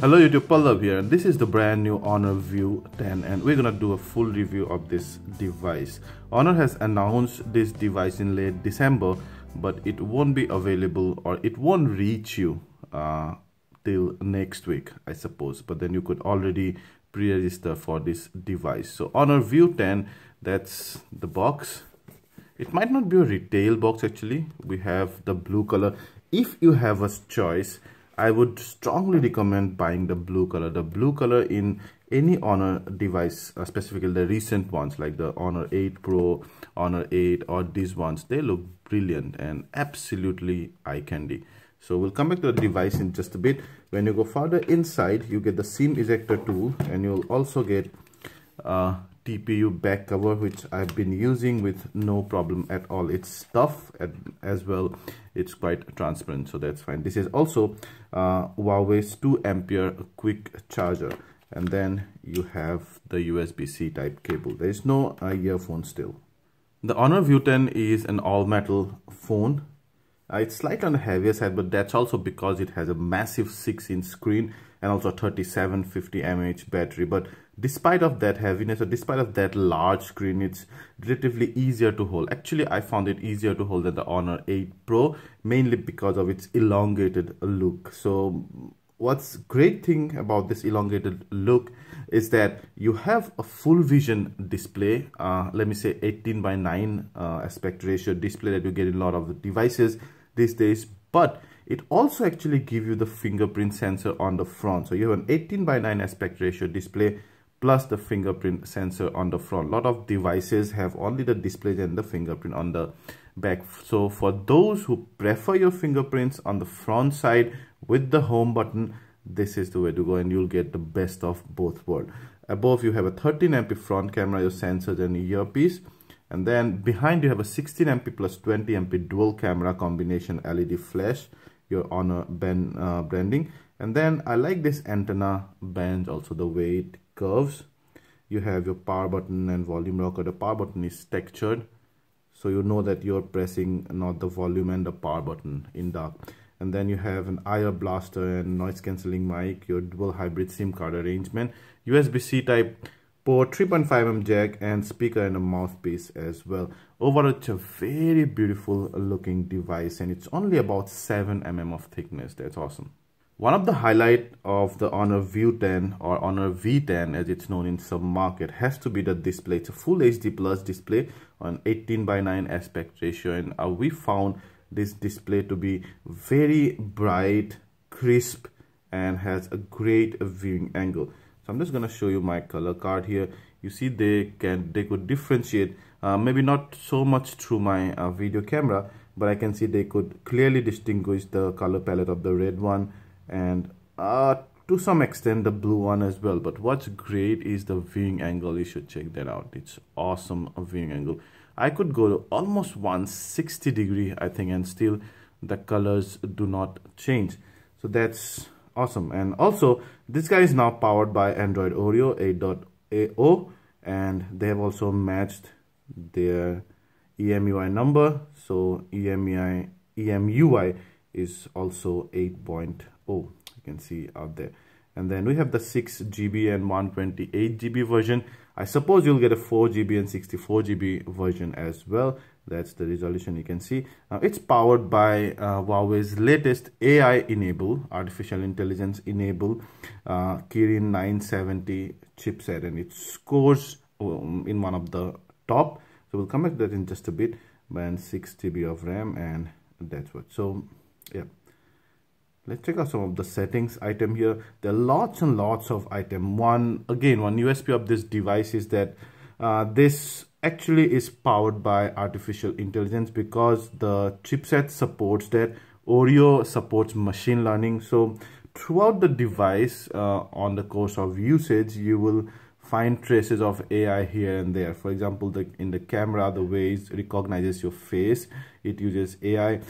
Hello YouTube, Pallav here, and this is the brand new Honor V10 and we're gonna do a full review of this device. Honor has announced this device in late December, but it won't be available or it won't reach you till next week, I suppose. But then you could already pre-register for this device. So Honor V10, that's the box. It might not be a retail box actually. We have the blue color. If you have a choice, I would strongly recommend buying the blue color. The blue color in any Honor device, specifically the recent ones like the Honor 8 Pro, Honor 8 or these ones, they look brilliant and absolutely eye candy. So we'll come back to the device in just a bit. When you go further inside, you get the SIM ejector tool and you'll also get TPU back cover, which I've been using with no problem at all. It's tough as well. It's quite transparent, so that's fine. This is also Huawei's 2 ampere quick charger, and then you have the USB-C type cable. There is no earphone still. The Honor V10 is an all-metal phone. It's slightly on the heavier side, but that's also because it has a massive 6-inch screen and also 3750 mAh battery. But despite of that heaviness or despite of that large screen, it's relatively easier to hold. Actually, I found it easier to hold than the Honor 8 Pro, mainly because of its elongated look. So what's great thing about this elongated look is that you have a full vision display, let me say 18:9 aspect ratio display that you get in a lot of the devices these days, but it also actually gives you the fingerprint sensor on the front. So you have an 18:9 aspect ratio display plus the fingerprint sensor on the front. A lot of devices have only the display and the fingerprint on the back. So for those who prefer your fingerprints on the front side with the home button, this is the way to go and you'll get the best of both worlds. Above you have a 13 MP front camera, your sensors and earpiece. And then behind you have a 16 MP plus 20 MP dual camera combination LED flash, your Honor branding. And then I like this antenna band, also the way it curves. You have your power button and volume rocker. The power button is textured, so you know that you're pressing not the volume and the power button in dark. And then you have an IR blaster and noise cancelling mic, your dual hybrid SIM card arrangement, USB-C type port, 3.5mm jack and speaker and a mouthpiece as well. Overall, it's a very beautiful looking device and it's only about 7mm of thickness. That's awesome. One of the highlight of the Honor V10 or Honor V10 as it's known in some market has to be the display. It's a full HD plus display on 18:9 aspect ratio, and we found this display to be very bright, crisp and has a great viewing angle. So I'm just going to show you my color card here. You see they could differentiate, maybe not so much through my video camera, but I can see they could clearly distinguish the color palette of the red one and to some extent the blue one as well. But what's great is the viewing angle. You should check that out. It's awesome viewing angle. I could go to almost 160 degree I think, and still the colors do not change. So that's awesome. And also this guy is now powered by Android Oreo 8.0 and they have also matched their EMUI number. So EMUI is also 8.0, you can see out there. And then we have the 6GB and 128GB version. I suppose you'll get a 4GB and 64GB version as well. That's the resolution you can see. It's powered by Huawei's latest AI-enabled, artificial intelligence enabled Kirin 970 chipset, and it scores in one of the top. So we'll come back to that in just a bit. And 6GB of RAM, and that's what. So yeah. Let's check out some of the settings item here. There are lots and lots of item. One USP of this device is that this actually is powered by artificial intelligence because the chipset supports that. Oreo supports machine learning. So throughout the device, on the course of usage, you will find traces of AI here and there. For example, in the camera, the way it recognizes your face, it uses AI.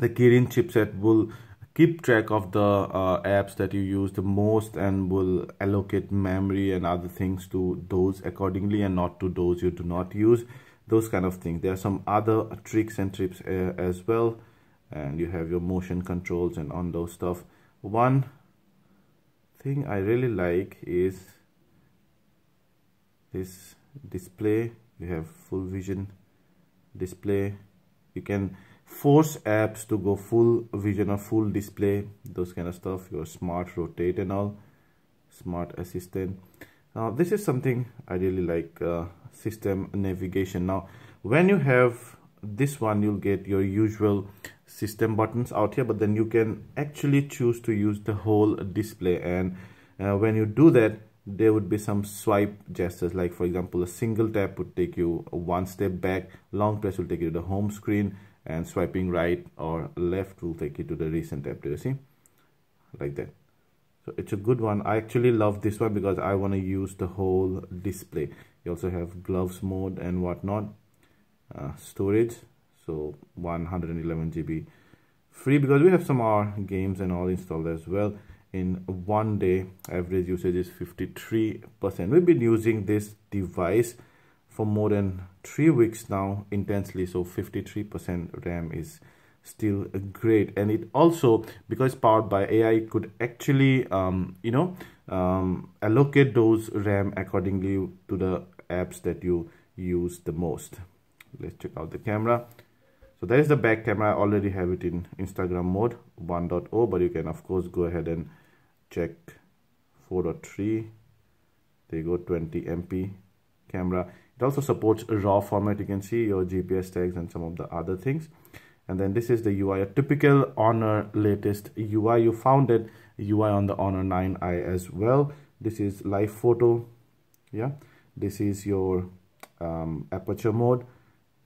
The Kirin chipset will keep track of the apps that you use the most and will allocate memory and other things to those accordingly and not to those you do not use. Those kind of things. There are some other tricks and tips as well, and you have your motion controls and on those stuff. One thing I really like is this display. You have full vision display. You can force apps to go full vision or full display, those kind of stuff. Your smart rotate and all, smart assistant. This is something I really like. System navigation. Now when you have this one, you'll get your usual system buttons out here, but then you can actually choose to use the whole display, and when you do that, there would be some swipe gestures, like for example a single tap would take you one step back, long press will take you to the home screen, and swiping right or left will take you to the recent tab. Do you see? Like that. So it's a good one. I actually love this one because I want to use the whole display. You also have gloves mode and whatnot. Storage, so 111 GB free, because we have some more games and all installed as well. In one day, average usage is 53%. We've been using this device for more than 3 weeks now intensely, so 53% RAM is still great. And it also, because powered by AI, it could actually allocate those RAM accordingly to the apps that you use the most. Let's check out the camera. So that is the back camera. I already have it in Instagram mode 1.0, but you can of course go ahead and check 4.3. there you go, 20 MP camera. It also supports a RAW format. You can see your GPS tags and some of the other things. And then this is the UI, a typical Honor latest UI. You found it UI on the Honor 9i as well. This is live photo. Yeah, this is your aperture mode.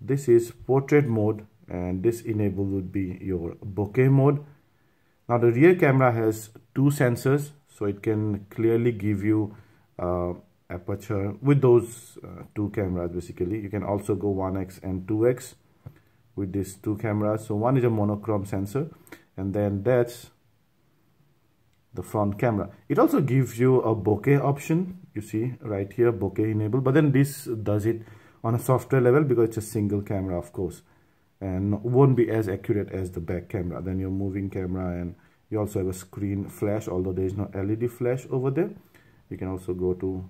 This is portrait mode, and this enable would be your bokeh mode. Now the rear camera has 2 sensors, so it can clearly give you aperture with those 2 cameras. Basically you can also go 1x and 2x with these 2 cameras. So one is a monochrome sensor, and then that's the front camera. It also gives you a bokeh option. You see right here, bokeh enable, but then this does it on a software level because it's a single camera, of course, and won't be as accurate as the back camera. Then your moving camera, and you also have a screen flash, although there is no LED flash over there. You can also go to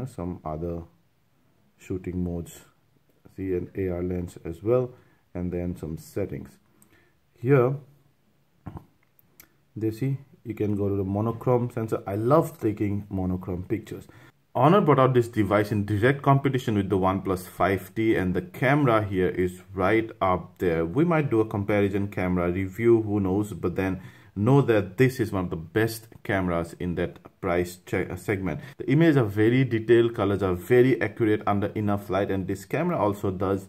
some other shooting modes, see an AR lens as well, and then some settings. Here they see you can go to the monochrome sensor. I love taking monochrome pictures. Honor brought out this device in direct competition with the OnePlus 5T, and the camera here is right up there. We might do a comparison camera review, who knows, but then know that this is one of the best cameras in that price segment. The images are very detailed, colors are very accurate under enough light, and this camera also does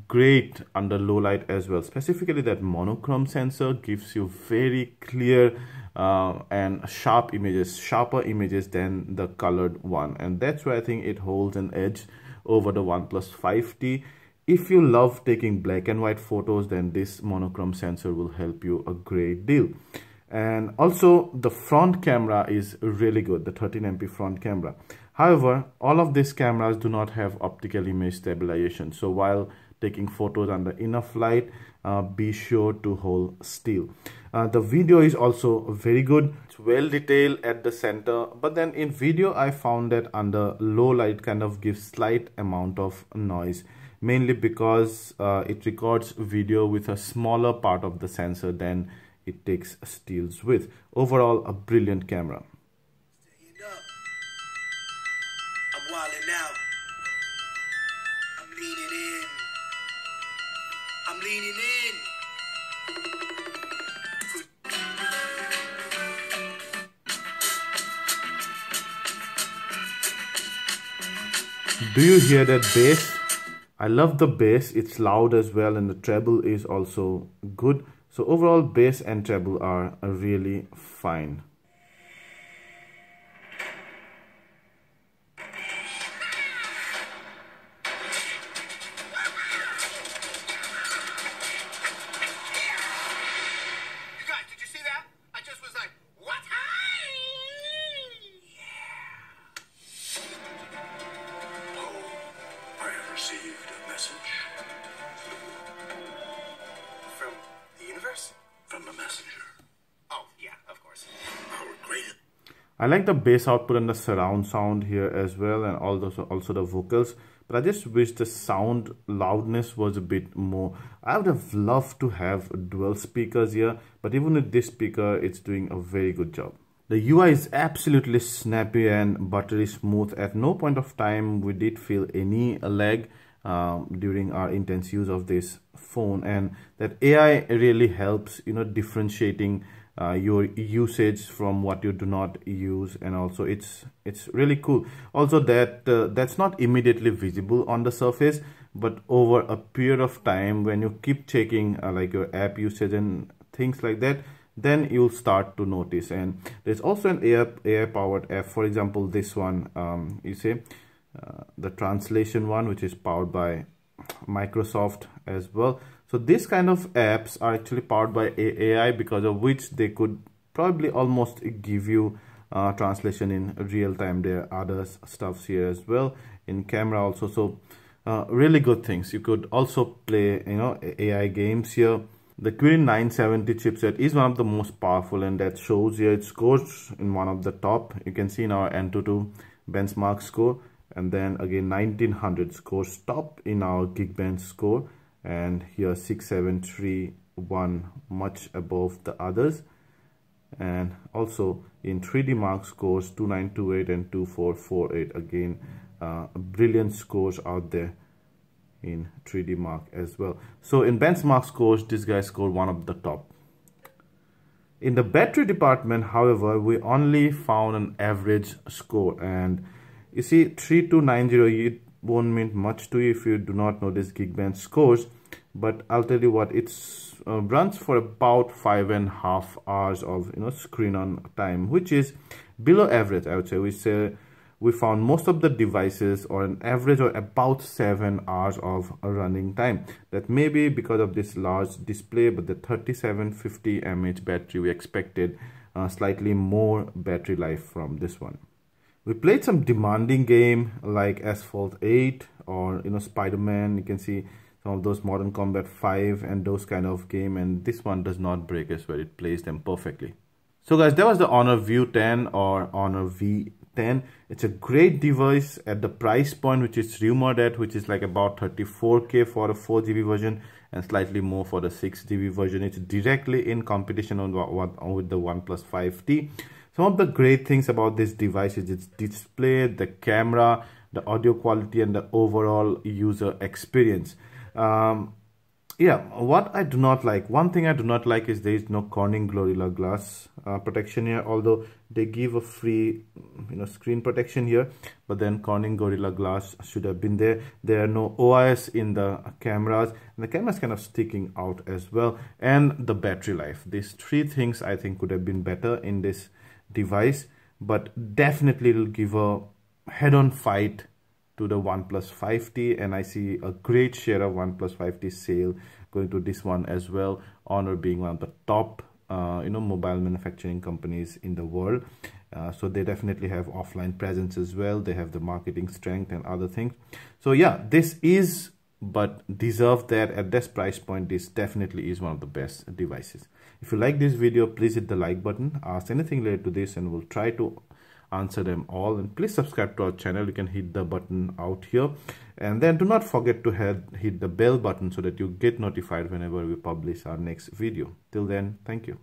great under low light as well. Specifically, that monochrome sensor gives you very clear and sharp images, sharper images than the colored one, and that's why I think it holds an edge over the OnePlus 5T. If you love taking black and white photos, then this monochrome sensor will help you a great deal. And also the front camera is really good, the 13 MP front camera. However, all of these cameras do not have optical image stabilization, so while taking photos under enough light, be sure to hold still. The video is also very good. It's well detailed at the center, but then in video I found that under low light kind of gives slight amount of noise, mainly because it records video with a smaller part of the sensor than it takes stills with. Overall, a brilliant camera. I'm wilding out. I'm leaning in. I'm leaning in. Do you hear that bass? I love the bass. It's loud as well, and the treble is also good. So overall, bass and treble are really fine. Received a message. From the universe? From the messenger. Oh, yeah, of course. Our greatest I like the bass output and the surround sound here as well, and also the vocals. But I just wish the sound loudness was a bit more. I would have loved to have dual speakers here, but even with this speaker, it's doing a very good job. The UI is absolutely snappy and buttery smooth. At no point of time we did feel any lag during our intense use of this phone, and that AI really helps, you know, differentiating your usage from what you do not use. And also it's really cool also that that's not immediately visible on the surface, but over a period of time when you keep checking like your app usage and things like that, then you'll start to notice. And there's also an AI powered app, for example this one, you see the translation one, which is powered by Microsoft as well. So this kind of apps are actually powered by AI, because of which they could probably almost give you translation in real time. There are other stuffs here as well in camera also. So really good things. You could also play, you know, AI games here. The Kirin 970 chipset is one of the most powerful, and that shows here. It scores in one of the top. You can see in our Antutu benchmark score, and then again 1900 scores top in our Geekbench score, and here 6731 much above the others. And also in 3D Mark scores 2928 and 2448, again brilliant scores out there in 3D Mark as well. So in benchmark scores, this guy scored one of the top. In the battery department, however, we only found an average score, and you see 3290, it won't mean much to you if you do not know this Geekbench scores, but I'll tell you what, it's runs for about 5.5 hours of, you know, screen on time, which is below average. I would say we found most of the devices or an average or about 7 hours of running time. That may be because of this large display, but the 3750 mAh battery, we expected slightly more battery life from this one. We played some demanding game like Asphalt 8 or, you know, Spider-Man. You can see some of those Modern Combat 5 and those kind of game, and this one does not break as well. It plays them perfectly. So guys, that was the Honor View 10 or Honor V10. It's a great device at the price point which is rumored at, which is like about 34K for the 4GB version and slightly more for the 6GB version. It's directly in competition with the OnePlus 5T. Some of the great things about this device is its display, the camera, the audio quality, and the overall user experience. Yeah, what I do not like, one thing I do not like is there is no Corning Gorilla Glass protection here, although they give a free, you know, screen protection here, but then Corning Gorilla Glass should have been there. There are no OIS in the cameras, and the camera is kind of sticking out as well, and the battery life. These three things I think could have been better in this device, but definitely it will give a head-on fight to the OnePlus 5T, and I see a great share of OnePlus 5T sale going to this one as well. Honor being one of the top you know, mobile manufacturing companies in the world, so they definitely have offline presence as well. They have the marketing strength and other things. So yeah, this is but deserve that at this price point. This definitely is one of the best devices. If you like this video, please hit the like button, ask anything related to this, and we'll try to answer them all. And please subscribe to our channel. You can hit the button out here, and then do not forget to hit the bell button so that you get notified whenever we publish our next video. Till then, thank you.